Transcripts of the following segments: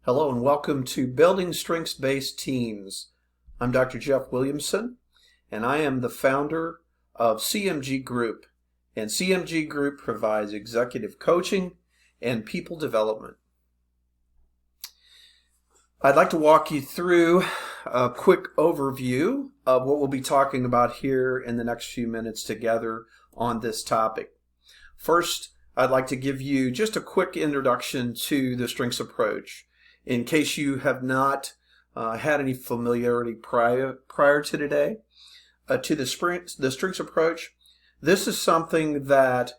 Hello and welcome to Building Strengths-Based Teams. I'm Dr. Jeff Williamson, and I am the founder of CMG Group. And CMG Group provides executive coaching and people development. I'd like to walk you through a quick overview of what we'll be talking about here in the next few minutes together on this topic. First, I'd like to give you just a quick introduction to the strengths approach. In case you have not had any familiarity prior to today, to the strengths approach, this is something that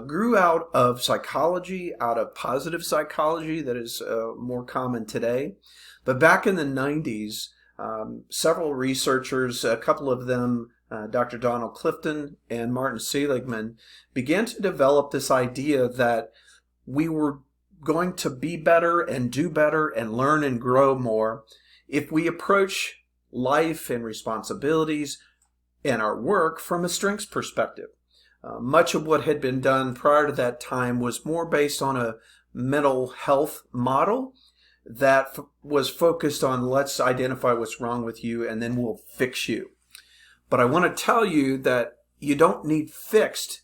grew out of psychology, out of positive psychology that is more common today. But back in the 90s, several researchers, a couple of them, Dr. Donald Clifton and Martin Seligman, began to develop this idea that we were going to be better and do better and learn and grow more if we approach life and responsibilities and our work from a strengths perspective. Much of what had been done prior to that time was more based on a mental health model that was focused on let's identify what's wrong with you and then we'll fix you. But I want to tell you that you don't need fixed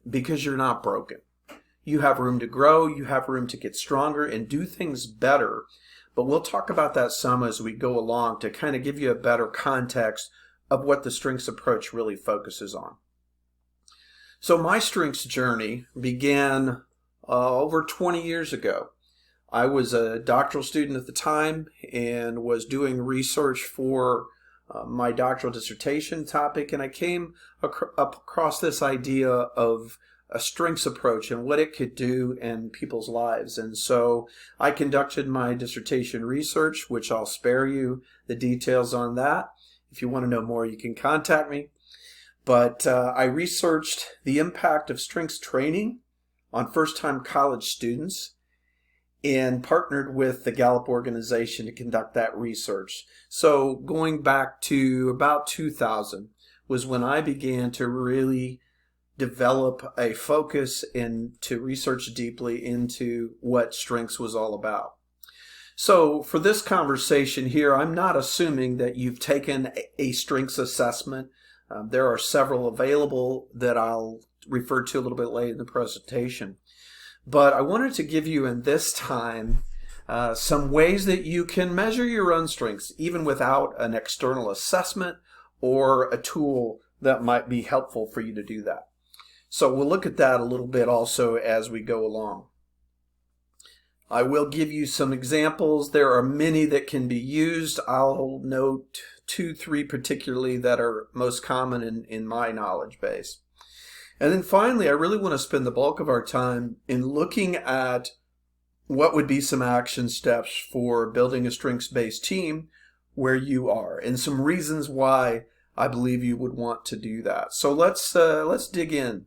because you're not broken. You have room to grow, you have room to get stronger and do things better. But we'll talk about that some as we go along to kind of give you a better context of what the strengths approach really focuses on. So my strengths journey began over 20 years ago. I was a doctoral student at the time and was doing research for my doctoral dissertation topic, and I came across this idea of a strengths approach and what it could do in people's lives. And so I conducted my dissertation research, which I'll spare you the details on that. If you want to know more, you can contact me. But I researched the impact of strengths training on first-time college students and partnered with the Gallup organization to conduct that research. So going back to about 2000 was when I began to really develop a focus and to research deeply into what strengths was all about. So for this conversation here, I'm not assuming that you've taken a strengths assessment. There are several available that I'll refer to a little bit later in the presentation. But I wanted to give you in this time some ways that you can measure your own strengths even without an external assessment or a tool that might be helpful for you to do that. So we'll look at that a little bit also as we go along. I will give you some examples. There are many that can be used. I'll note 2-3 particularly that are most common in my knowledge base. And then finally, I really want to spend the bulk of our time in looking at what would be some action steps for building a strengths-based team where you are and some reasons why I believe you would want to do that. So let's dig in.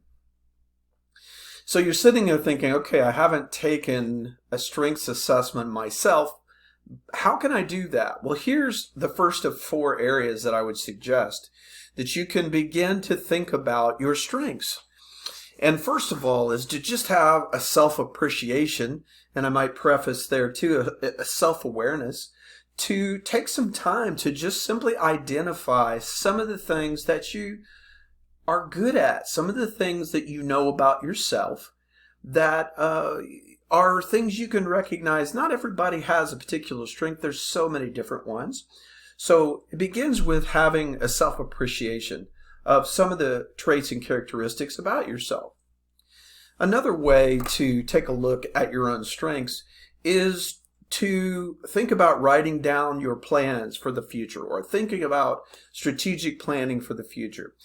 So you're sitting there thinking, okay, I haven't taken a strengths assessment myself. How can I do that? Well, here's the first of 4 areas that I would suggest that you can begin to think about your strengths. And first of all is to just have a self-appreciation, and I might preface there too, a self-awareness, to take some time to just simply identify some of the things that you are good at, some of the things that you know about yourself that are things you can recognize. Not everybody has a particular strength. There's so many different ones. So it begins with having a self-appreciation of some of the traits and characteristics about yourself. Another way to take a look at your own strengths is to think about writing down your plans for the future or thinking about strategic planning for the future.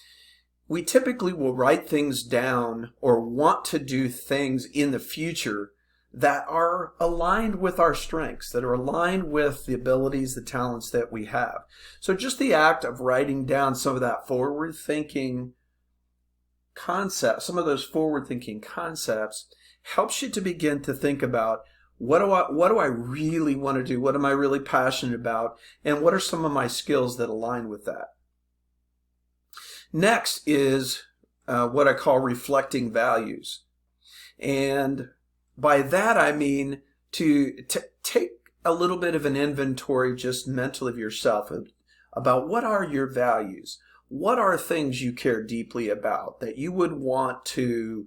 We typically will write things down or want to do things in the future that are aligned with our strengths, that are aligned with the abilities, the talents that we have. So just the act of writing down some of that forward-thinking concepts, some of those forward-thinking concepts helps you to begin to think about what do I really want to do? What am I really passionate about? And what are some of my skills that align with that? Next is what I call reflecting values. And by that I mean to take a little bit of an inventory just mentally of yourself about what are your values. What are things you care deeply about that you would want to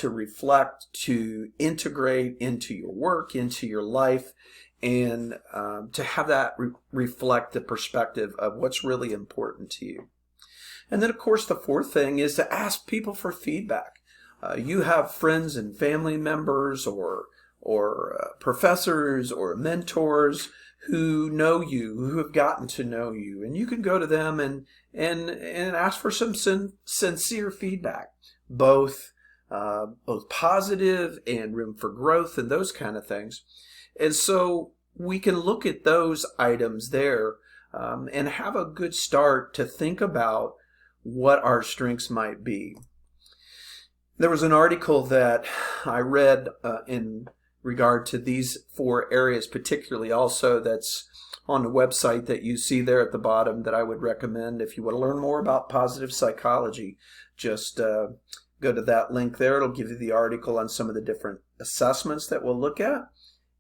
reflect, to integrate into your work, into your life, and to have that reflect the perspective of what's really important to you. And then, of course, the fourth thing is to ask people for feedback. You have friends and family members or professors or mentors who know you, who have gotten to know you, and you can go to them and ask for some sincere feedback, both positive and room for growth and those kind of things. And so we can look at those items there and have a good start to think about what our strengths might be. There was an article that I read in regard to these four areas particularly also that's on the website that you see there at the bottom that I would recommend. If you want to learn more about positive psychology, just go to that link there. It'll give you the article on some of the different assessments that we'll look at.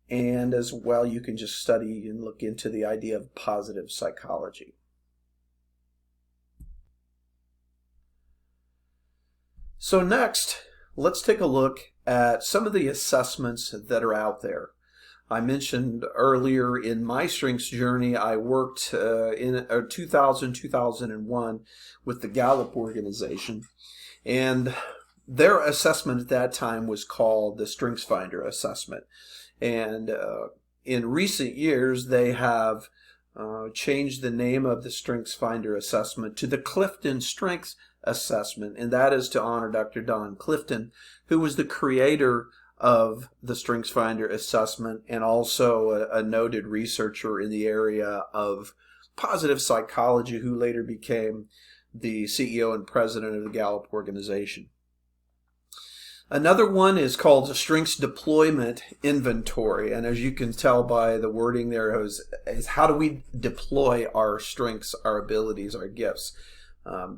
And as well, you can just study and look into the idea of positive psychology. So next, let's take a look at some of the assessments that are out there. I mentioned earlier in my strengths journey, I worked in 2000-2001 with the Gallup organization. And their assessment at that time was called the StrengthsFinder assessment. And in recent years, they have changed the name of the StrengthsFinder assessment to the Clifton Strengths Assessment, and that is to honor Dr. Don Clifton, who was the creator of the StrengthsFinder assessment and also a noted researcher in the area of positive psychology, who later became the CEO and president of the Gallup organization. Another one is called the Strengths Deployment Inventory, and as you can tell by the wording there is how do we deploy our strengths, our abilities, our gifts.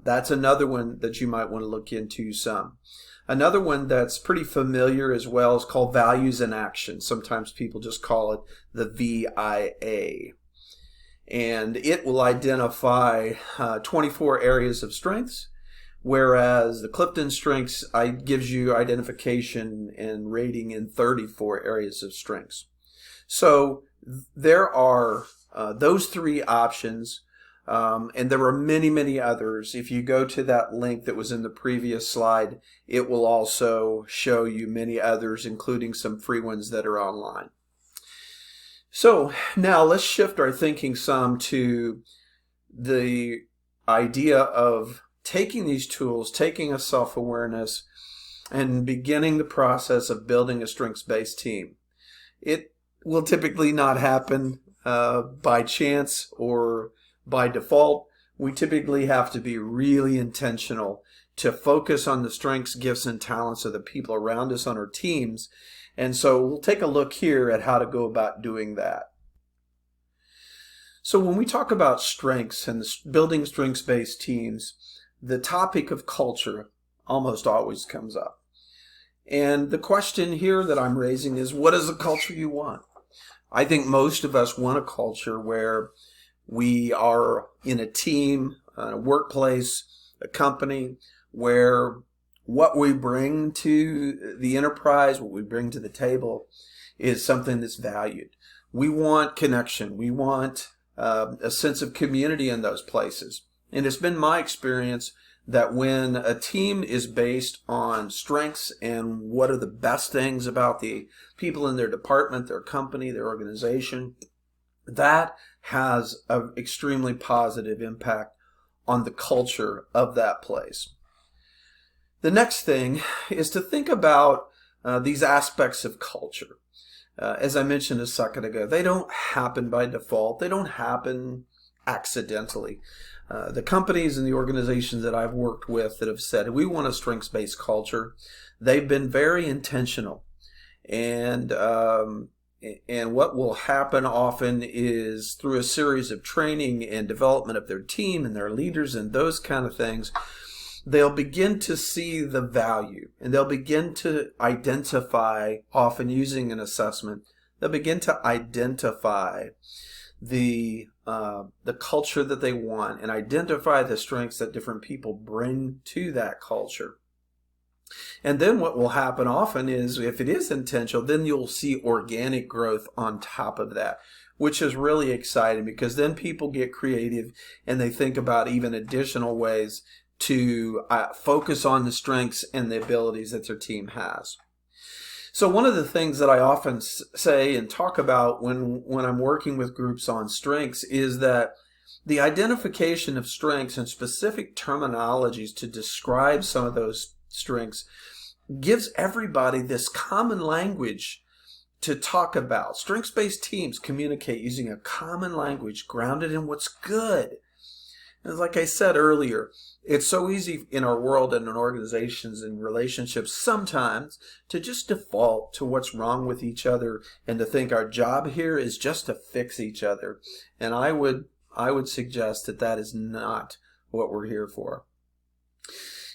That's another one that you might want to look into some. Another one that's pretty familiar as well is called Values in Action. Sometimes people just call it the VIA. And it will identify 24 areas of strengths, whereas the Clifton Strengths gives you identification and rating in 34 areas of strengths. So there are those three options. And there are many, many others. If you go to that link that was in the previous slide, it will also show you many others, including some free ones that are online. So now let's shift our thinking some to the idea of taking these tools, taking a self-awareness, and beginning the process of building a strengths-based team. It will typically not happen by chance or by default. We typically have to be really intentional to focus on the strengths, gifts, and talents of the people around us on our teams. And so we'll take a look here at how to go about doing that. So when we talk about strengths and building strengths-based teams, the topic of culture almost always comes up. And the question here that I'm raising is, what is the culture you want? I think most of us want a culture where we are in a team, a workplace, a company, where what we bring to the enterprise, what we bring to the table, is something that's valued. We want connection. We want a sense of community in those places. And it's been my experience that when a team is based on strengths and what are the best things about the people in their department, their company, their organization, that has an extremely positive impact on the culture of that place. The next thing is to think about these aspects of culture. As I mentioned a second ago, they don't happen by default. They don't happen accidentally. The companies and the organizations that I've worked with that have said, we want a strengths-based culture, they've been very intentional. And what will happen often is through a series of training and development of their team and their leaders and those kind of things, they'll begin to see the value and they'll begin to identify, often using an assessment, They'll begin to identify the culture that they want and identify the strengths that different people bring to that culture. And then what will happen often is, if it is intentional, then you'll see organic growth on top of that, which is really exciting, because then people get creative and they think about even additional ways to focus on the strengths and the abilities that their team has. So one of the things that I often say and talk about when I'm working with groups on strengths is that the identification of strengths and specific terminologies to describe some of those strengths gives everybody this common language to talk about. Strengths-based teams communicate using a common language grounded in what's good. And like I said earlier, it's so easy in our world and in organizations and relationships sometimes to just default to what's wrong with each other and to think our job here is just to fix each other. And I would suggest that that is not what we're here for.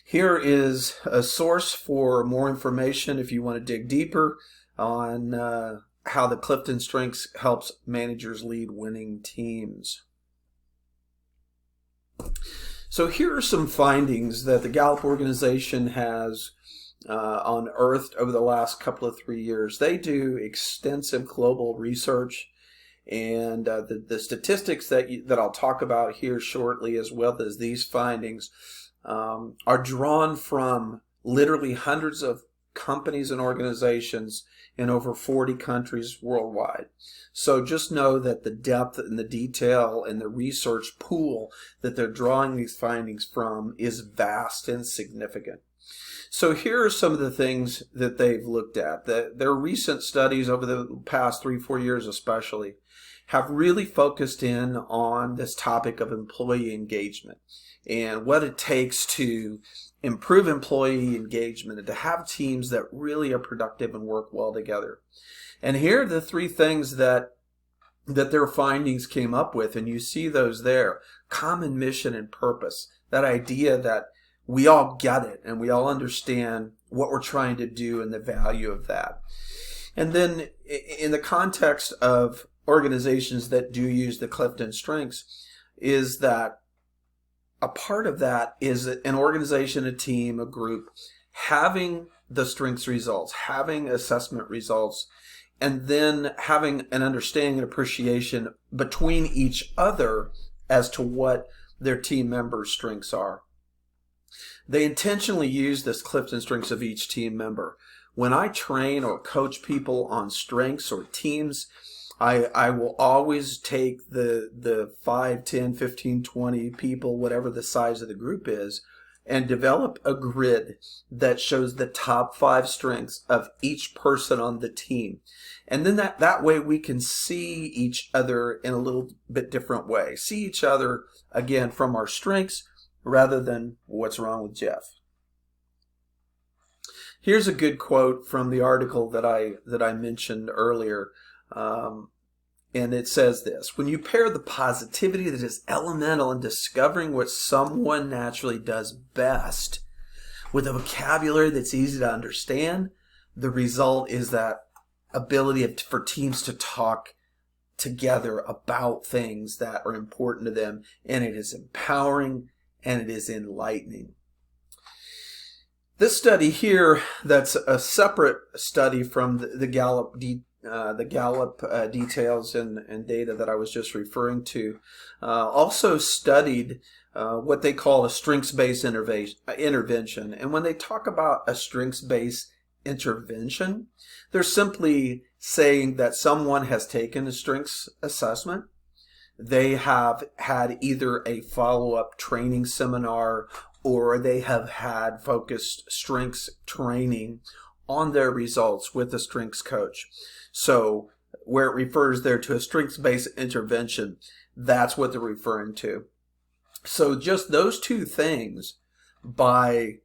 Here is a source for more information if you want to dig deeper on how the Clifton Strengths helps managers lead winning teams. So here are some findings that the Gallup organization has unearthed over the last couple of 3 years. They do extensive global research, and the statistics that I'll talk about here shortly, as well as these findings, are drawn from literally hundreds of companies and organizations in over 40 countries worldwide. So just know that the depth and the detail and the research pool that they're drawing these findings from is vast and significant. So here are some of the things that they've looked at. Their recent studies over the past 3-4 years especially have really focused in on this topic of employee engagement and what it takes to improve employee engagement and to have teams that really are productive and work well together. And here are the 3 things that their findings came up with, and you see those there. Common mission and purpose. That idea that we all get it and we all understand what we're trying to do and the value of that. And then in the context of organizations that do use the Clifton Strengths, is that a part of that is an organization, a team, a group, having the strengths results, having assessment results, and then having an understanding and appreciation between each other as to what their team members' strengths are. They intentionally use this Clifton Strengths of each team member. When I train or coach people on strengths or teams, I will always take the 5, 10, 15, 20 people, whatever the size of the group is, and develop a grid that shows the top 5 strengths of each person on the team. And then that way we can see each other in a little bit different way. See each other, again, from our strengths rather than what's wrong with Jeff. Here's a good quote from the article that I mentioned earlier. And it says this: when you pair the positivity that is elemental in discovering what someone naturally does best with a vocabulary that's easy to understand, the result is that ability for teams to talk together about things that are important to them, and it is empowering and it is enlightening. This study here, that's a separate study from the Gallup details and data that I was just referring to, also studied what they call a strengths-based intervention. And when they talk about a strengths-based intervention, they're simply saying that someone has taken a strengths assessment. They have had either a follow-up training seminar or they have had focused strengths training on their results with a strengths coach. So where it refers there to a strengths-based intervention, that's what they're referring to. So just those 2 things, by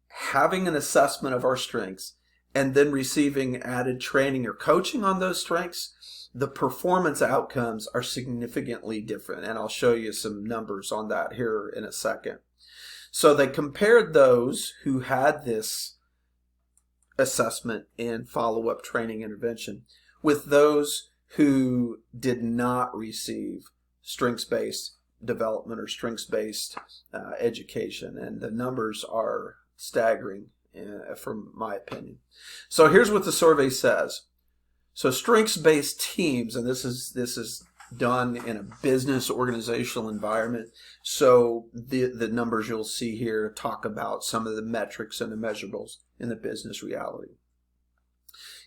having an assessment of our strengths and then receiving added training or coaching on those strengths, the performance outcomes are significantly different. And I'll show you some numbers on that here in a second. So they compared those who had this assessment and follow-up training intervention with those who did not receive strengths-based development or strengths-based education, and the numbers are staggering from my opinion. So here's what the survey says. So strengths-based teams, and this is done in a business organizational environment. So the numbers you'll see here talk about some of the metrics and the measurables in the business reality.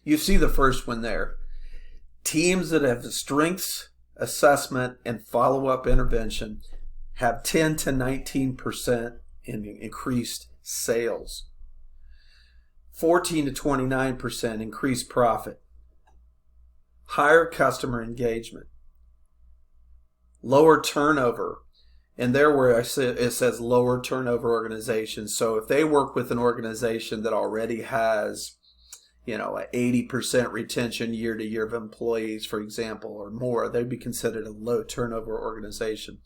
You see the first one there. Teams that have strengths assessment and follow-up intervention have 10 to 19% in increased sales, 14 to 29% increased profit, higher customer engagement, lower turnover. And there where it says lower turnover organizations. So if they work with an organization that already has, an 80% retention year to year of employees, for example, or more, they'd be considered a low turnover organization.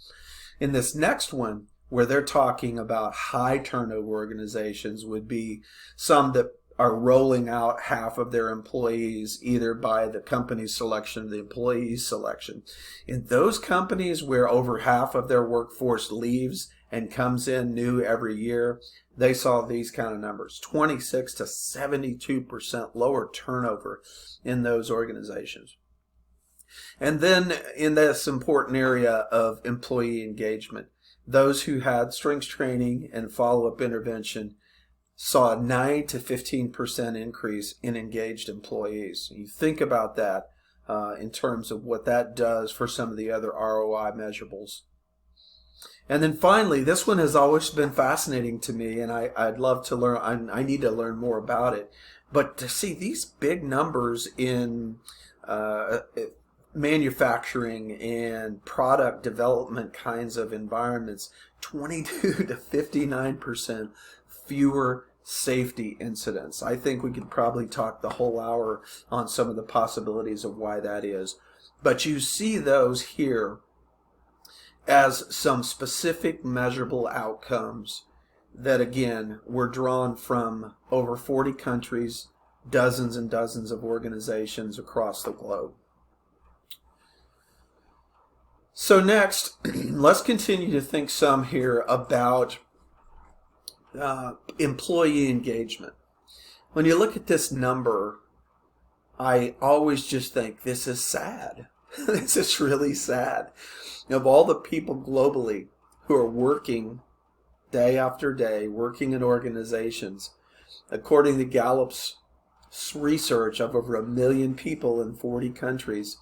In this next one, where they're talking about high turnover organizations, would be some that are rolling out half of their employees either by the company's selection or the employee's selection. In those companies where over half of their workforce leaves and comes in new every year, they saw these kind of numbers, 26 to 72% lower turnover in those organizations. And then in this important area of employee engagement, those who had strengths training and follow-up intervention saw a 9 to 15% increase in engaged employees. You think about that in terms of what that does for some of the other ROI measurables. And then finally, this one has always been fascinating to me, and I'd love to learn. I need to learn more about it. But to see these big numbers in manufacturing and product development kinds of environments, 22 to 59% fewer safety incidents. I think we could probably talk the whole hour on some of the possibilities of why that is. But you see those here as some specific measurable outcomes that, again, were drawn from over 40 countries, dozens and dozens of organizations across the globe. So next, let's continue to think some here about employee engagement. When you look at this number, I always just think this is sad. This is really sad. Of all the people globally who are working day after day, working in organizations, according to Gallup's research of over 1 million people in 40 countries,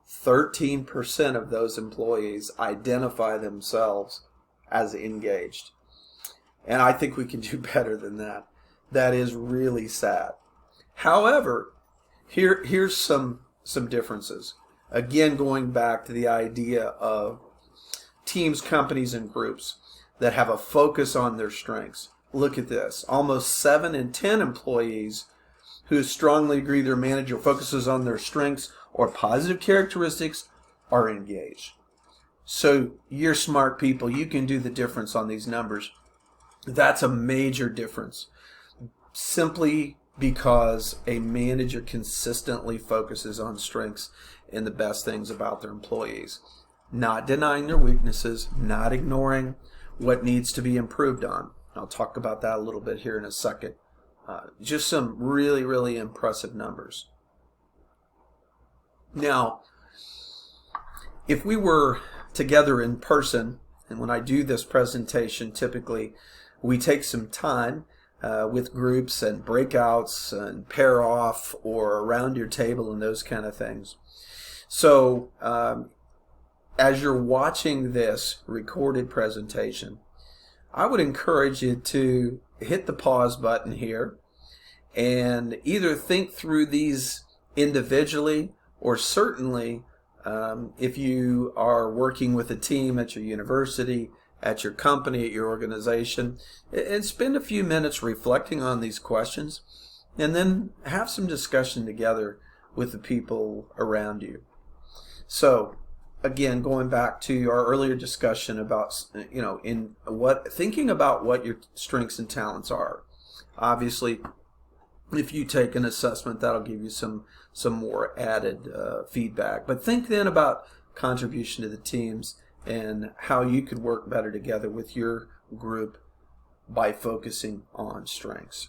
13% of those employees identify themselves as engaged. And I think we can do better than that. That is really sad. However, here's some differences. Again, going back to the idea of teams, companies, and groups that have a focus on their strengths. Look at this. Almost 7 in 10 employees who strongly agree their manager focuses on their strengths or positive characteristics are engaged. So you're smart people. You can do the difference on these numbers. That's a major difference. Simply because a manager consistently focuses on strengths and the best things about their employees. Not denying their weaknesses, not ignoring what needs to be improved on. I'll talk about that a little bit here in a second. Just some really, really impressive numbers. Now, if we were together in person, and when I do this presentation, typically we take some time with groups and breakouts and pair off or around your table and those kind of things. So as you're watching this recorded presentation, I would encourage you to hit the pause button here and either think through these individually, or certainly if you are working with a team at your university, at your company, at your organization, and spend a few minutes reflecting on these questions, and then have some discussion together with the people around you. So again, going back to our earlier discussion about, thinking about what your strengths and talents are. Obviously, If you take an assessment, that'll give you some more added feedback. But think then about contribution to the teams and how you could work better together with your group by focusing on strengths.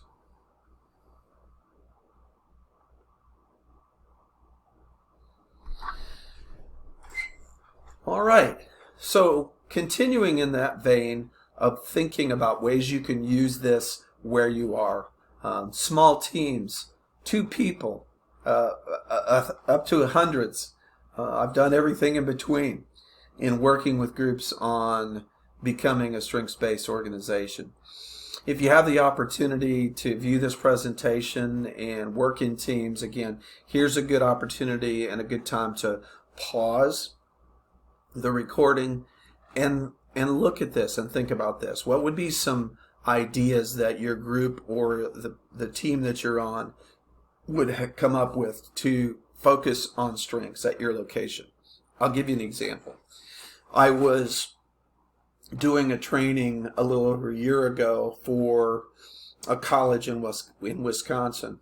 All right, so continuing in that vein of thinking about ways you can use this where you are. Small teams, 2 people, up to hundreds. I've done everything in between in working with groups on becoming a strengths-based organization. If you have the opportunity to view this presentation and work in teams, again, here's a good opportunity and a good time to pause the recording and look at this and think about this. What would be some ideas that your group or the team that you're on would come up with to focus on strengths at your location? I'll give you an example. I was doing a training a little over a year ago for a college in Wisconsin,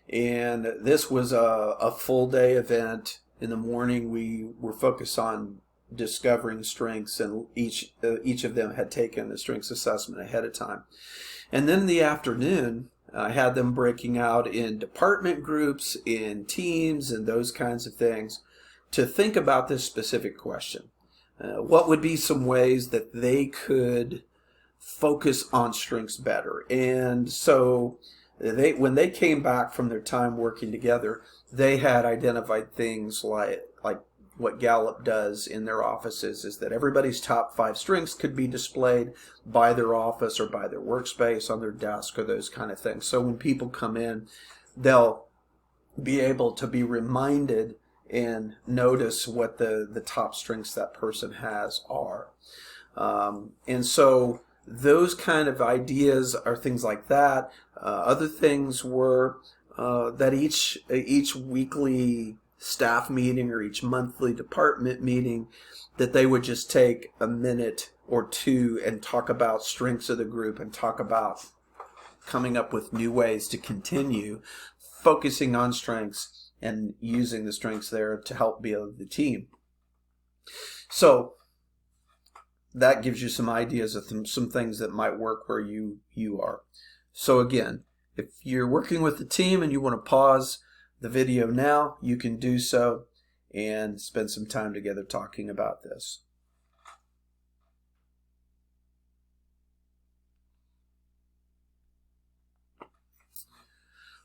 and this was a full day event. In the morning we were focused on discovering strengths, and each of them had taken a strengths assessment ahead of time. And then in the afternoon, I had them breaking out in department groups, in teams, and those kinds of things to think about this specific question. What would be some ways that they could focus on strengths better? And so when they came back from their time working together, they had identified things like what Gallup does in their offices is that everybody's top 5 strengths could be displayed by their office or by their workspace on their desk or those kind of things. So when people come in, they'll be able to be reminded and notice what the top strengths that person has are. And so those kind of ideas are things like that. Other things were that each weekly staff meeting or each monthly department meeting, that they would just take a minute or 2 and talk about strengths of the group and talk about coming up with new ways to continue focusing on strengths and using the strengths there to help build the team. So that gives you some ideas of some things that might work where you are. So again, if you're working with the team and you want to pause the video now, you can do so and spend some time together talking about this.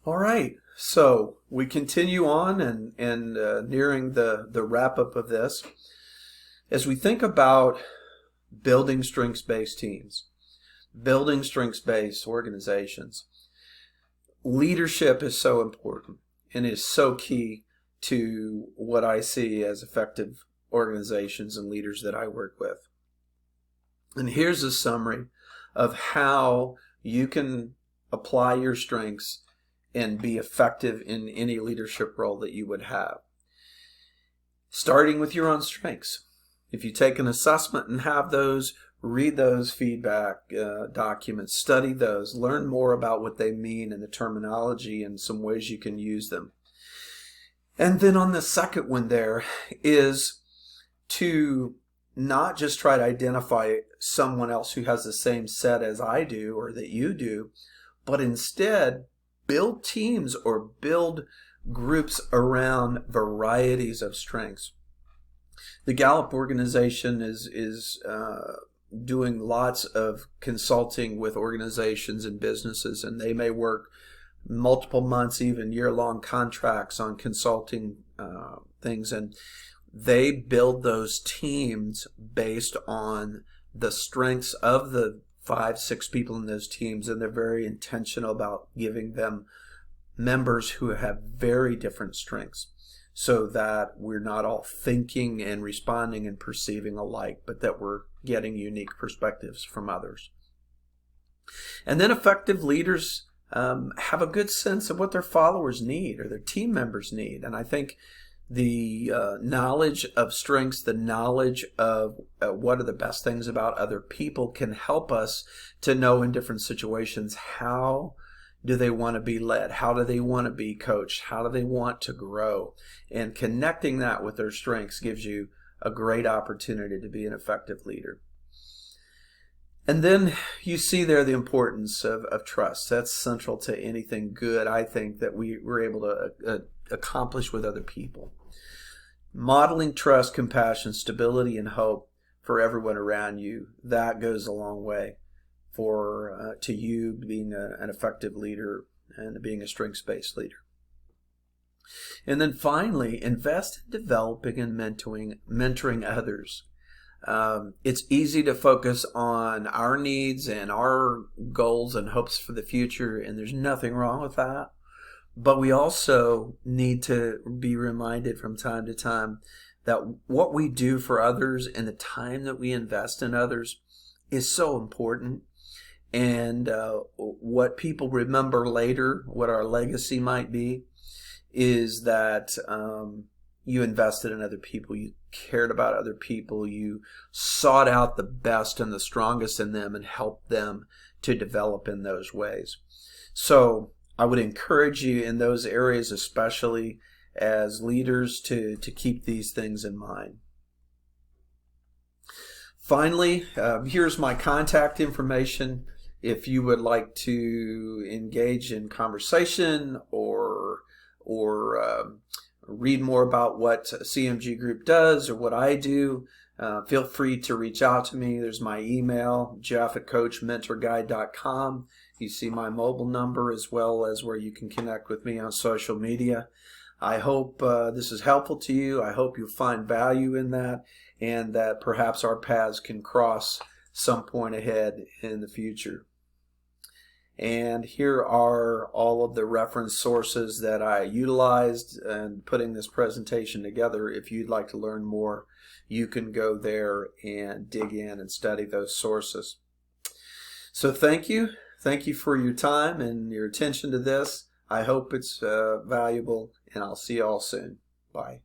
All right, so we continue on and nearing the wrap-up of this. As we think about building strengths-based teams, building strengths-based organizations, leadership is so important and is so key to what I see as effective organizations and leaders that I work with. And here's a summary of how you can apply your strengths and be effective in any leadership role that you would have. Starting with your own strengths. If you take an assessment and have those, read those feedback documents, study those, learn more about what they mean and the terminology and some ways you can use them. And then on the second one there is to not just try to identify someone else who has the same set as I do or that you do, but instead build teams or build groups around varieties of strengths. The Gallup organization is doing lots of consulting with organizations and businesses, and they may work multiple months, even year-long contracts on consulting things, and they build those teams based on the strengths of the 5-6 people in those teams, and they're very intentional about giving them members who have very different strengths, so that we're not all thinking and responding and perceiving alike, but that we're getting unique perspectives from others. And then effective leaders have a good sense of what their followers need or their team members need. And I think the knowledge of strengths, the knowledge of what are the best things about other people can help us to know in different situations how do they want to be led? How do they want to be coached? How do they want to grow? And connecting that with their strengths gives you a great opportunity to be an effective leader. And then you see there the importance of trust. That's central to anything good, I think, that we're able to accomplish with other people. Modeling trust, compassion, stability, and hope for everyone around you, that goes a long way to you being an effective leader and being a strengths-based leader. And then finally, invest in developing and mentoring others. It's easy to focus on our needs and our goals and hopes for the future, and there's nothing wrong with that. But we also need to be reminded from time to time that what we do for others and the time that we invest in others is so important. And what people remember later, what our legacy might be, is that you invested in other people, you cared about other people, you sought out the best and the strongest in them and helped them to develop in those ways. So I would encourage you in those areas, especially as leaders, to keep these things in mind. Finally, here's my contact information. If you would like to engage in conversation or read more about what CMG Group does or what I do, feel free to reach out to me. There's my email, jeff@coachmentorguide.com. You see my mobile number as well as where you can connect with me on social media. I hope this is helpful to you. I hope you find value in that, and that perhaps our paths can cross some point ahead in the future. And here are all of the reference sources that I utilized in putting this presentation together. If you'd like to learn more, you can go there and dig in and study those sources. So thank you. Thank you for your time and your attention to this. I hope it's valuable, and I'll see you all soon. Bye.